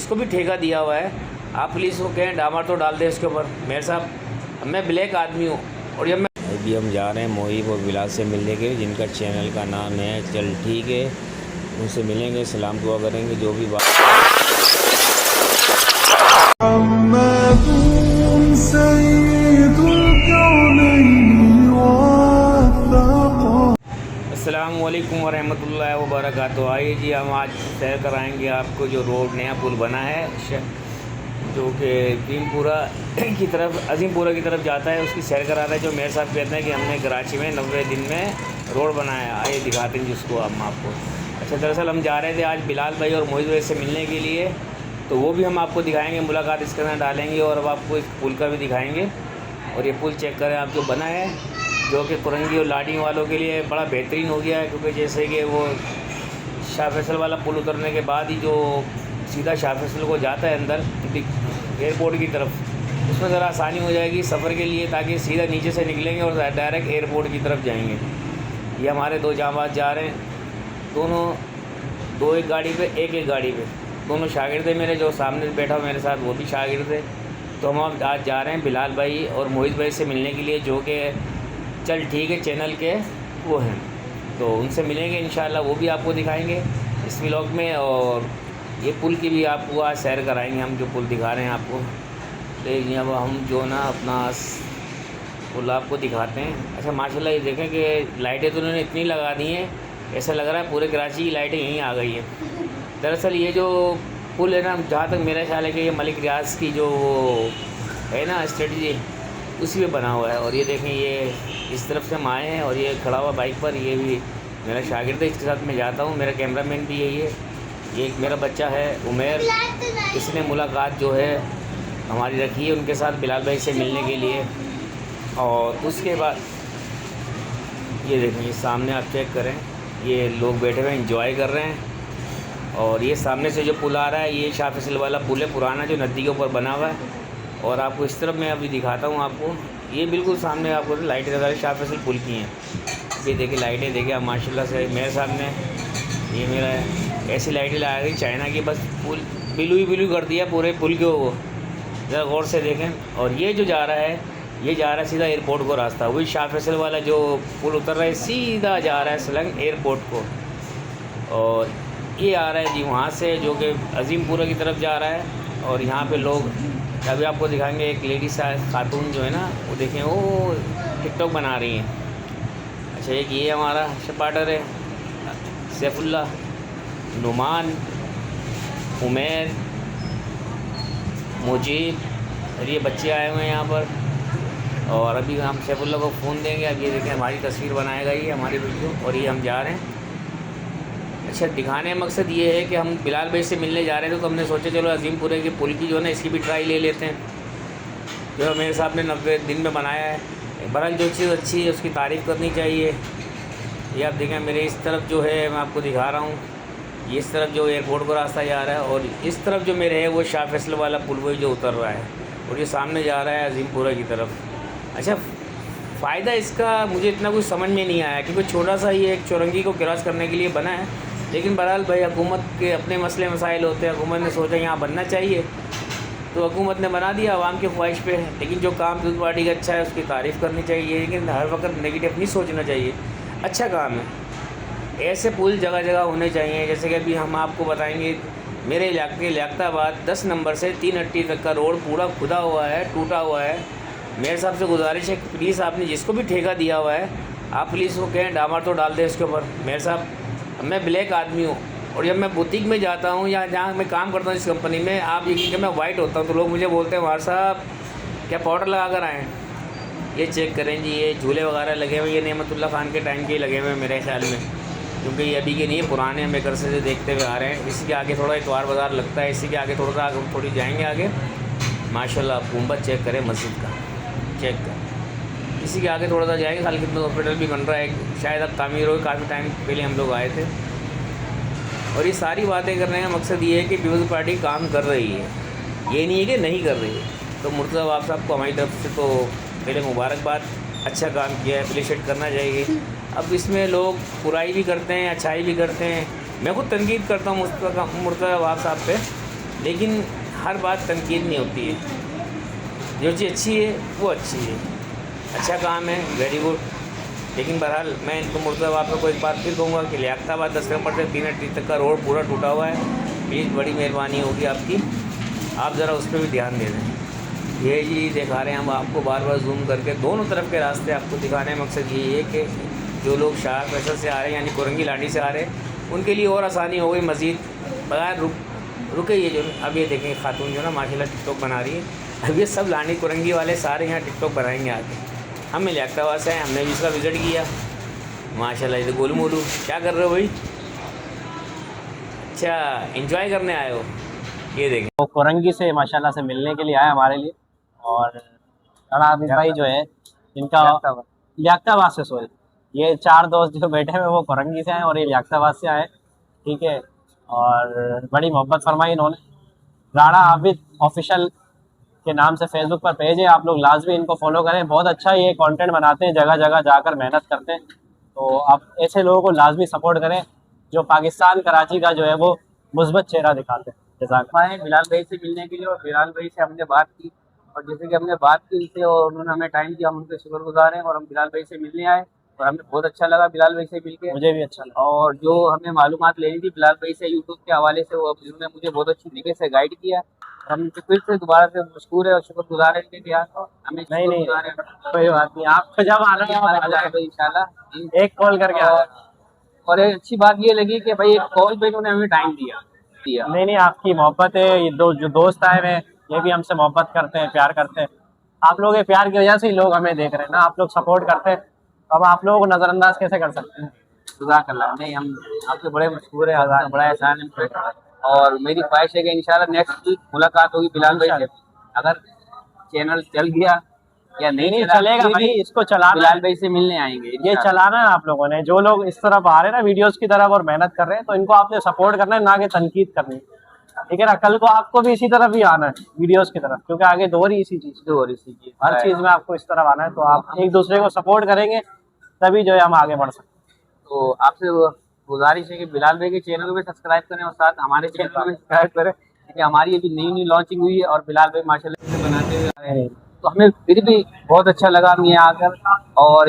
जिसको भी ठेका दिया हुआ है, आप प्लीज़ वो कहें डामर तो डाल दें इसके ऊपर। मेरे साहब मैं ब्लैक आदमी हूँ और जब मैं अभी हम जा रहे हैं मोहिब और बिलाल से मिलने के, जिनका चैनल का नाम है चल ठीक है, उनसे मिलेंगे, सलाम दुआ करेंगे, जो भी बात। अस्सलाम वालेकुम वरहमतुल्लाहि वबरकातुहू। आइए जी, हम आज सैर कराएंगे आपको जो रोड नया पुल बना है जो कि भीमपुरा की तरफ, अजीमपुरा की तरफ जाता है, उसकी सैर करा रहे हैं। जो मेरे साथ कहते हैं कि हमने कराची में 90 दिन में रोड बनाया। आइए दिखाते हैं जिसको हम आपको। अच्छा, दरअसल हम जा रहे थे आज बिलाल भाई और मोहित भाई से मिलने के लिए, तो वो भी हम आपको दिखाएंगे, मुलाकात इसके अंदर डालेंगे और अब आपको इस पुल का भी दिखाएंगे। और ये पुल चेक करें आप, जो बना है, जो कि कुरंगी और लाडी वालों के लिए बड़ा बेहतरीन हो गया है, क्योंकि जैसे कि वो शाह फैसल वाला पुल उतरने के बाद ही जो सीधा शाह फैसल को जाता है अंदर एयरपोर्ट की तरफ, उसमें ज़रा आसानी हो जाएगी सफ़र के लिए, ताकि सीधा नीचे से निकलेंगे और डायरेक्ट एयरपोर्ट की तरफ जाएंगे। ये हमारे दो जांबाज जा रहे हैं, दोनों दो एक गाड़ी पे, एक गाड़ी पे, दोनों शागिर्द थे मेरे। जो सामने बैठा मेरे साथ वो भी शागिर्द थे। तो हम आज जा रहे हैं बिलाल भाई और मोहित भाई से मिलने के लिए, जो कि चल ठीक है चैनल के वो हैं, तो उनसे मिलेंगे इंशाल्लाह, वो भी आपको दिखाएंगे इस व्लॉग में। और ये पुल की भी आपको आज सैर कराएंगे, हम जो पुल दिखा रहे हैं आपको। तो अब हम जो ना अपना पुल आपको दिखाते हैं। अच्छा, माशाल्लाह ये देखें कि लाइटें तो उन्होंने इतनी लगा दी हैं, ऐसा लग रहा है पूरे कराची की लाइटें यहीं आ गई हैं। दरअसल ये जो पुल है ना, जहाँ तक मेरा ख्याल है कि ये मलिक रियाज की जो है ना स्ट्रेटजी, उसी में बना हुआ है। और ये देखें, ये इस तरफ से हम आए हैं और ये खड़ा हुआ बाइक पर, ये भी मेरा शागिर्द है, इसके साथ मैं जाता हूँ। मेरा कैमरामैन भी यही है। ये एक मेरा बच्चा है उमेर, इसने मुलाकात जो है हमारी रखी है उनके साथ बिलाल भाई से मिलने के लिए। और उसके बाद ये देखें, ये सामने आप चेक करें, ये लोग बैठे हुए इंजॉय कर रहे हैं। और ये सामने से जो पुल आ रहा है, ये शाह फैसल वाला पुल है पुराना, जो नदी के ऊपर बना हुआ है। और आपको इस तरफ मैं अभी दिखाता हूँ आपको, ये बिल्कुल सामने आपको लाइटें वगैरह शाह फैसल पुल की हैं। ये देखिए लाइटें, देखिए आप माशाल्लाह से मेरे सामने, ये मेरा ऐसी लाइटें लगा दी चाइना की, बस पुल बिलू ही बिलू कर दिया पूरे पुल के वो, ज़रा गौर से देखें। और ये जो जा रहा है, ये जा रहा है सीधा एयरपोर्ट को रास्ता, वही शाह फैसल वाला जो पुल उतर रहा है सीधा जा रहा है सलंग एयरपोर्ट को। और ये आ रहा है जी वहाँ से, जो कि अजीमपुरा की तरफ जा रहा है। और यहाँ पे लोग अभी आपको दिखाएंगे, एक लेडीज खातून जो है ना, वो देखें वो टिकटॉक बना रही हैं। अच्छा, एक ये हमारा सपाटर है सैफुल्ला, नुमान, उमेर, मुजीब, और ये बच्चे आए हुए हैं यहाँ पर। और अभी हम सैफुल्ला को फ़ोन देंगे। अब ये देखें हमारी तस्वीर बनाएगा ये हमारी वीडियो, और ये हम जा रहे हैं। अच्छा, दिखाने का मकसद ये है कि हम बिलाल भाई से मिलने जा रहे थे, तो हमने सोचा चलो अजीमपुरे के पुल की जो है ना, इसकी भी ट्राई ले लेते हैं, जो मेरे साहब ने 90 दिन में बनाया है। बहरहाल जो चीज़ अच्छी है उसकी तारीफ़ करनी चाहिए। ये आप देखें मेरे इस तरफ जो है, मैं आपको दिखा रहा हूँ, ये इस तरफ जो एयरपोर्ट को रास्ता जा रहा है, और इस तरफ जो मेरे है वो शाह फैसल वाला पुल वही जो उतर रहा है, और ये सामने जा रहा है अजीमपुरा की तरफ। अच्छा, फ़ायदा इसका मुझे इतना कुछ समझ में नहीं आया, क्योंकि छोटा सा ये एक चौरंगी को क्रॉस करने के लिए बना है। लेकिन बहरहाल भाई, हुकूमत के अपने मसले मसाइल होते हैं, हुकूमत ने सोचा यहाँ बनना चाहिए, तो हुकूमत ने बना दिया आवाम की ख्वाहिश पे। लेकिन जो काम पीपल्स पार्टी का अच्छा है उसकी तारीफ़ करनी चाहिए, लेकिन हर वक्त नेगेटिव नहीं सोचना चाहिए। अच्छा काम है, ऐसे पुल जगह जगह होने चाहिए। जैसे कि अभी हम आपको बताएंगे, मेरे इलाके लियाकताबाद 10 नंबर से 380 तक का रोड पूरा खुदा हुआ है, टूटा हुआ है। मेरे साहब से गुजारिश है, प्लीज़ आपने जिसको भी ठेका दिया हुआ है, आप प्लीज़ वो कहें डामर तो डाल दें इसके ऊपर। मेरे साहब मैं ब्लैक आदमी हूँ, और जब मैं बुटीक में जाता हूँ या जहाँ मैं काम करता हूँ इस कंपनी में, आप यकीन कि मैं वाइट होता हूँ, तो लोग मुझे बोलते हैं वार साहब क्या पाउडर लगा कर आएँ। ये चेक करें जी, ये झूले वगैरह लगे हुए, ये नेमतुल्लाह खान के टाइम के लगे हुए हैं मेरे ख्याल में, क्योंकि ये अभी के नहीं है, पुराने हम एक अरसे से देखते हुए आ रहे हैं। इसी के आगे थोड़ा इतवार बाज़ार लगता है, इसी के आगे थोड़ा सा थोड़ी जाएंगे आगे, माशाल्लाह गुंबद चेक करें मस्जिद का, चेक कर, इसी के आगे थोड़ा सा जाएंगे, खाली खिदमत हॉस्पिटल भी बन रहा है, शायद अब तामीर हो, काफ़ी टाइम पहले हम लोग आए थे। और ये सारी बातें करने का मकसद ये है कि पीपल्स पार्टी काम कर रही है, ये नहीं है कि नहीं कर रही है। तो मुर्तज़ा आप साहब को हमारी तरफ से तो पहले मुबारकबाद, अच्छा काम किया है, अप्रिशिएट करना चाहिए। अब इसमें लोग बुराई भी करते हैं, अच्छाई भी करते हैं। मैं खुद तनकीद करता हूँ मुर्तज़ा आप साहब पे, लेकिन हर बात तनकीद नहीं होती है। जो चीज़ अच्छी है वो अच्छी है, अच्छा काम है, वेरी गुड। लेकिन बहरहाल मैं इनको मुर्तज़ा आपको एक बार फिर कहूँगा कि लियाकताबाद 10 किलोमीटर से 3 अट्टी तक का रोड पूरा टूटा हुआ है। प्लीज़ बड़ी मेहरबानी होगी आपकी, आप ज़रा उस पर भी ध्यान दे दें। ये जी दिखा रहे हैं हम आपको बार बार जूम करके, दोनों तरफ के रास्ते आपको दिखाने का मकसद ये है कि जो लोग शाह फैसल से आ रहे हैं यानी कुरंगी लाडी से आ रहे हैं उनके लिए और आसानी हो गई मज़ीद। बगैर रुके ये जो अब ये देखें खातून जो ना माशाल्लाह टिकटॉक बना रही है। अब ये सब लानी कुरंगी वाले सारे यहाँ टिकटॉक बनाएंगे आके। हम लियाकताबाद से हैं, हमने भी इसका विज़िट किया माशाल्लाह। ये तो गोलू मोलू क्या कर रहे हो भाई? अच्छा एंजॉय करने आए हो? ये देखें वो कुरंगी से माशाल्लाह से मिलने के लिए आए हमारे लिए। और राणा हाफिज भाई जो है इनका लियाकताबाद से, सॉरी, ये 4 दोस्त जो बैठे हुए वो कुरंगी से आए और ये लियाकताबाद से आए, ठीक है। और बड़ी मोहब्बत फरमाई इन्होंने। राणा हाफिज ऑफिशियल के नाम से फेसबुक पर पेज है, आप लोग लाजमी इनको फॉलो करें। बहुत अच्छा ये कंटेंट बनाते हैं, जगह जगह जाकर मेहनत करते हैं। तो आप ऐसे लोगों को लाजमी सपोर्ट करें जो पाकिस्तान कराची का जो है वो मुस्बत चेहरा दिखाते हैं। आए बिलाल भाई से मिलने के लिए, और बिलाल भाई से हमने बात की, और जैसे कि हमने बात की उनसे और उन्होंने हमें टाइम दिया, हम उनके शुक्रगुजार हैं। और हम बिलाल भाई से मिलने आए और हमें बहुत अच्छा लगा बिलाल भाई से मिलके। मुझे भी अच्छा लगा। और जो हमें मालूमात लेनी थी बिलाल भाई से यूट्यूब के हवाले से, वो उन्होंने मुझे बहुत अच्छी तरीके से गाइड किया। हम उनके फिर से दोबारा से मशहूर है और शुक्रगुजार है इनके लिए। हमें नहीं कोई बात नहीं, आपको जब आना है आप आ जाए इंशाल्लाह, एक कॉल करके और एक अच्छी बात ये लगी कि भाई एक कॉल पे उन्होंने हमें टाइम दिया। नहीं आपकी मोहब्बत है। ये जो दोस्त आए हुए ये भी हमसे मोहब्बत करते हैं, प्यार करते हैं। आप लोगों के प्यार की वजह से ही लोग हमें देख रहे हैं ना, आप लोग सपोर्ट करते हैं। अब आप लोगों को नज़रअंदाज कैसे कर सकते हैं? जज़ाकल्लाह। नहीं, हम आपके बड़े मशहूर है, आपका बड़ा एहसान है। और मेरी ख्वाहिश है कि इंशाल्लाह नेक्स्ट वीक मुलाकात होगी बिलाल भाई से। अगर चैनल चल गया या नहीं चलेगा भाई, इसको चलाना, बिलाल भाई से मिलने आएंगे। ये चलाना है आप लोगों ने। जो लोग इस तरफ आ रहे हैं ना वीडियोस की तरफ और मेहनत कर रहे हैं, तो इनको आपने सपोर्ट करना है, ना कि तनकीद करनी, ठीक है ना। कल को आपको भी इसी तरफ ही आना है, वीडियोस की तरफ, क्योंकि आगे दो रही इसी चीज हर चीज में आपको इस तरफ आना है। तो आप एक दूसरे को सपोर्ट करेंगे तभी जो है हम आगे बढ़ सकते हैं। तो आपसे गुजारिश है कि बिलाल भाई के चैनल को भी सब्सक्राइब करें और साथ हमारे चैनल को भी सब्सक्राइब करें, क्योंकि हमारी अभी नई लॉन्चिंग हुई है और बिलाल भाई माशाल्लाह से बनाते हुए, तो हमें फिर भी बहुत अच्छा लगा हम यहाँ आकर। और